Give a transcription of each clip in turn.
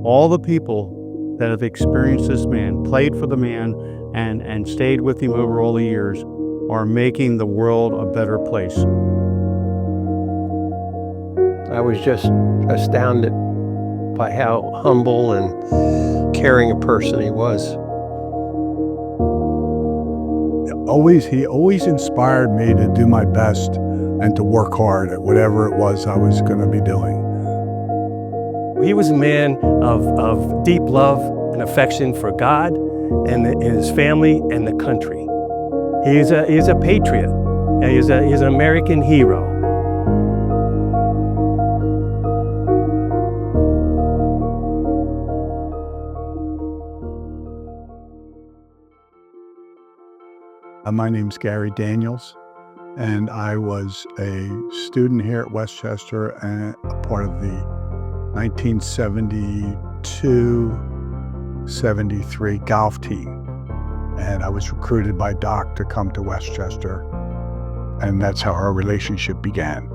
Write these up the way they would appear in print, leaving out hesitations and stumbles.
all the people that have experienced this man, played for the man, and stayed with him over all the years are making the world a better place. I was just astounded by how humble and caring a person he was. He always inspired me to do my best and to work hard at whatever it was I was going to be doing. He was a man of deep love and affection for God and his family and the country. He's a patriot. He's an American hero. My name's Gary Daniels, and I was a student here at Westchester and a part of the 1972-73 golf team. And I was recruited by Doc to come to Westchester, and that's how our relationship began.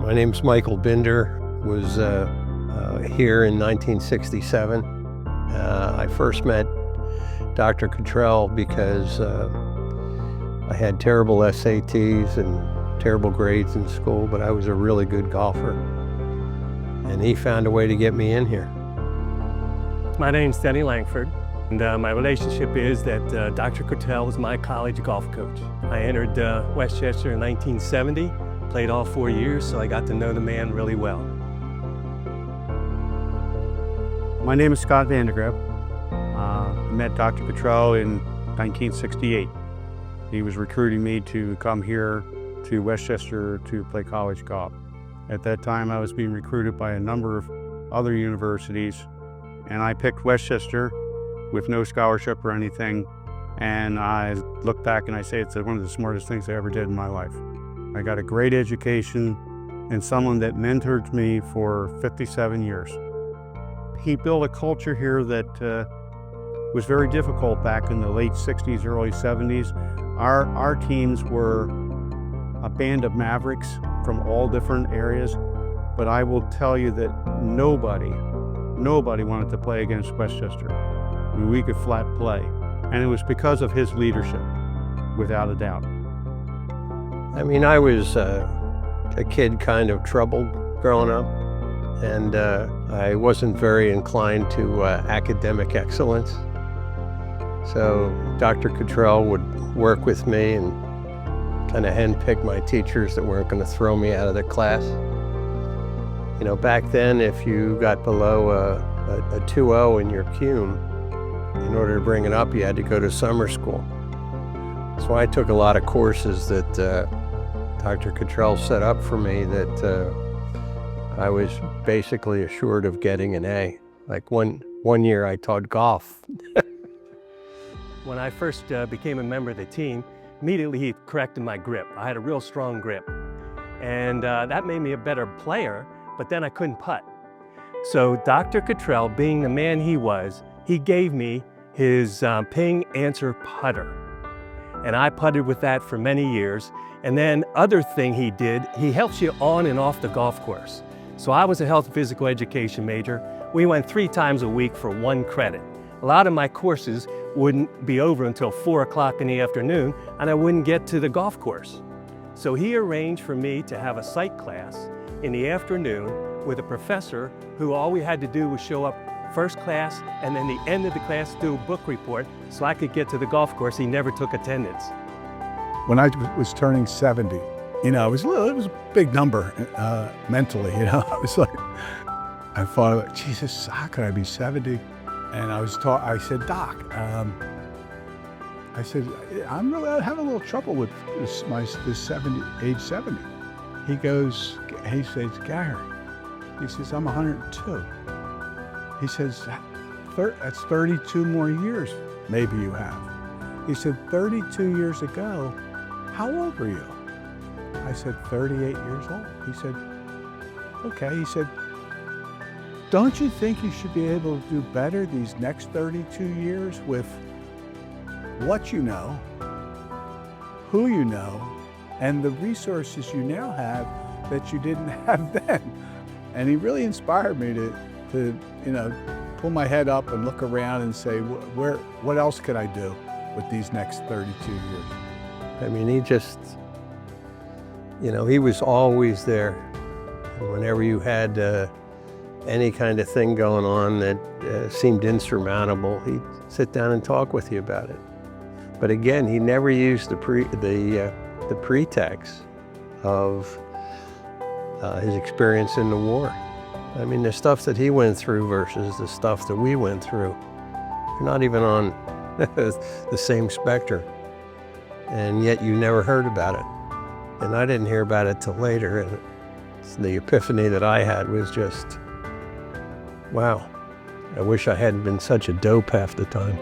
My name's Michael Binder, was here in 1967. I first met Dr. Cottrell because I had terrible SATs and terrible grades in school, but I was a really good golfer. And he found a way to get me in here. My name's Denny Langford, and my relationship is that Dr. Cottrell was my college golf coach. I entered Westchester in 1970, played all 4 years, so I got to know the man really well. My name is Scott Vandergriff. I met Dr. Cottrell in 1968. He was recruiting me to come here to Westchester to play college golf. At that time, I was being recruited by a number of other universities, and I picked Westchester with no scholarship or anything. And I look back and I say it's one of the smartest things I ever did in my life. I got a great education and someone that mentored me for 57 years. He built a culture here that was very difficult back in the late 60s, early 70s. Our teams were a band of mavericks from all different areas, but I will tell you that nobody wanted to play against Westchester. I mean, we could flat play, and it was because of his leadership, without a doubt. I mean, I was a kid kind of troubled growing up, and I wasn't very inclined to academic excellence. So Dr. Cottrell would work with me and kind of handpick my teachers that weren't going to throw me out of the class. You know, back then, if you got below a 2.0 in your CUME, in order to bring it up, you had to go to summer school. So I took a lot of courses that Dr. Cottrell set up for me that I was basically assured of getting an A. Like one year I taught golf. When I first became a member of the team, immediately he corrected my grip. I had a real strong grip. And that made me a better player, but then I couldn't putt. So Dr. Cottrell, being the man he was, he gave me his ping answer putter. And I putted with that for many years. And then other thing he did, he helps you on and off the golf course. So I was a health and physical education major. We went 3 times a week for 1 credit. A lot of my courses wouldn't be over until 4 o'clock in the afternoon, and I wouldn't get to the golf course. So he arranged for me to have a psych class in the afternoon with a professor who all we had to do was show up first class and then the end of the class do a book report so I could get to the golf course. He never took attendance. When I was turning 70, you know, it was a big number mentally, you know. I was like, I thought, Jesus, how could I be 70? And I said, Doc, I said, I'm having a little trouble with age 70. He says, Gary, he says, I'm 102. He says, that's 32 more years, maybe you have. He said, 32 years ago, how old were you? I said, 38 years old. He said, okay. He said, don't you think you should be able to do better these next 32 years with what you know, who you know, and the resources you now have that you didn't have then? And he really inspired me to pull my head up and look around and say, what else could I do with these next 32 years? I mean, he just, he was always there. Whenever you had any kind of thing going on that seemed insurmountable, he'd sit down and talk with you about it. But again, he never used the pretext of his experience in the war. I mean, the stuff that he went through versus the stuff that we went through, you're not even on the same spectrum. And yet you never heard about it. And I didn't hear about it till later. And the epiphany that I had was just, wow, I wish I hadn't been such a dope half the time.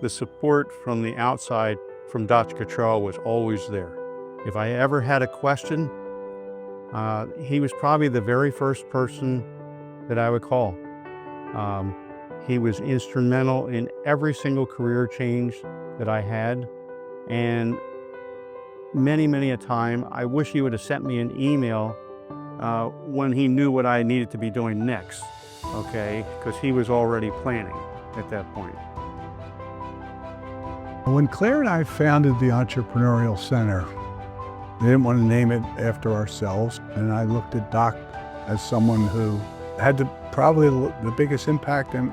The support from the outside from Dr. Cottrell was always there. If I ever had a question, he was probably the very first person that I would call. He was instrumental in every single career change that I had. And many a time, I wish he would have sent me an email when he knew what I needed to be doing next, okay? Because he was already planning at that point. When Claire and I founded the Entrepreneurial Center, we didn't want to name it after ourselves, and I looked at Doc as someone who had probably the biggest impact in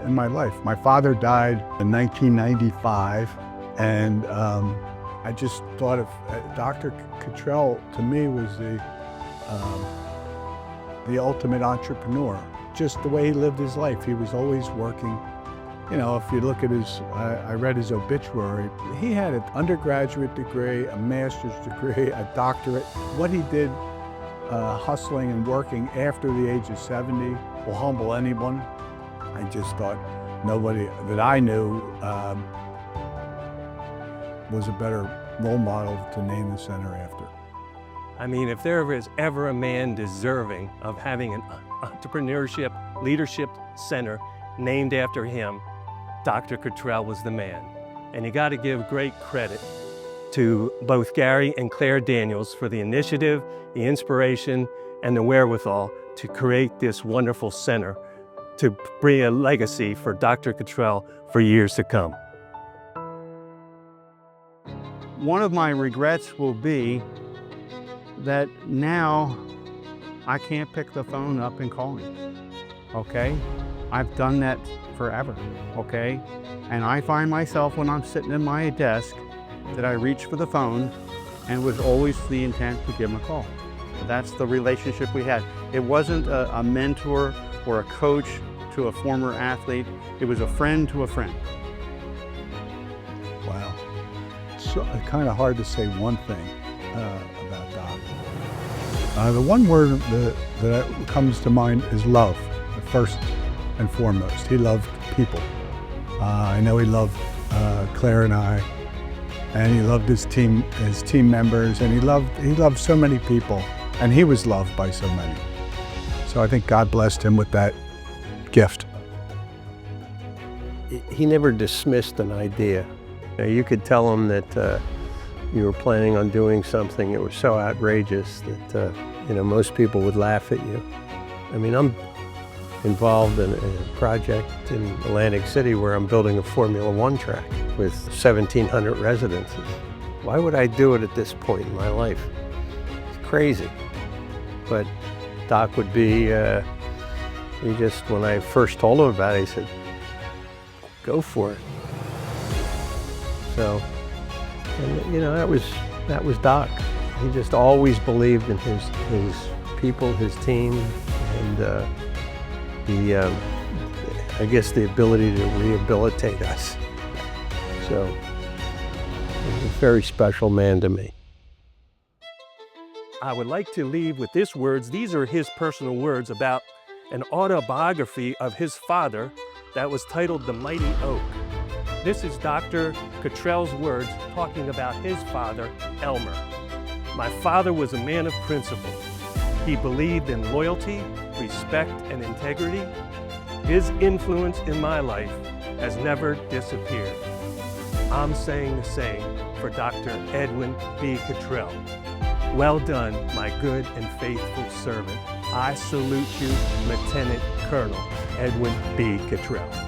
my life. My father died in 1995, and I just thought of Dr. Cottrell, to me, was the ultimate entrepreneur. Just the way he lived his life. He was always working. If you look at I read his obituary, he had an undergraduate degree, a master's degree, a doctorate. What he did hustling and working after the age of 70 will humble anyone. I just thought nobody that I knew was a better role model to name the center after. I mean, if there is ever a man deserving of having an entrepreneurship leadership center named after him, Dr. Cottrell was the man. And you got to give great credit to both Gary and Claire Daniels for the initiative, the inspiration, and the wherewithal to create this wonderful center to bring a legacy for Dr. Cottrell for years to come. One of my regrets will be that now I can't pick the phone up and call him, okay? I've done that forever, okay? And I find myself when I'm sitting at my desk that I reach for the phone, and it was always the intent to give him a call. That's the relationship we had. It wasn't a mentor or a coach to a former athlete. It was a friend to a friend. Wow. So kind of hard to say one thing about Doc. The one word that comes to mind is love, first and foremost. He loved people. I know he loved Claire and I, and he loved his team members, and he loved so many people, and he was loved by so many. So I think God blessed him with that gift. He never dismissed an idea. You could tell him that you were planning on doing something that was so outrageous that most people would laugh at you. I mean, I'm involved in a project in Atlantic City where I'm building a Formula One track with 1,700 residences. Why would I do it at this point in my life? It's crazy. But Doc would be, when I first told him about it, he said, go for it. So, and that was Doc. He just always believed in his people, his team, and I guess the ability to rehabilitate us. So, he's a very special man to me. I would like to leave with these words. These are his personal words about an autobiography of his father that was titled The Mighty Oak. This is Dr. Cottrell's words talking about his father, Elmer. My father was a man of principle. He believed in loyalty, respect, and integrity. His influence in my life has never disappeared. I'm saying the same for Dr. Edwin B. Cottrell. Well done, my good and faithful servant. I salute you, Lieutenant Colonel Edwin B. Cottrell.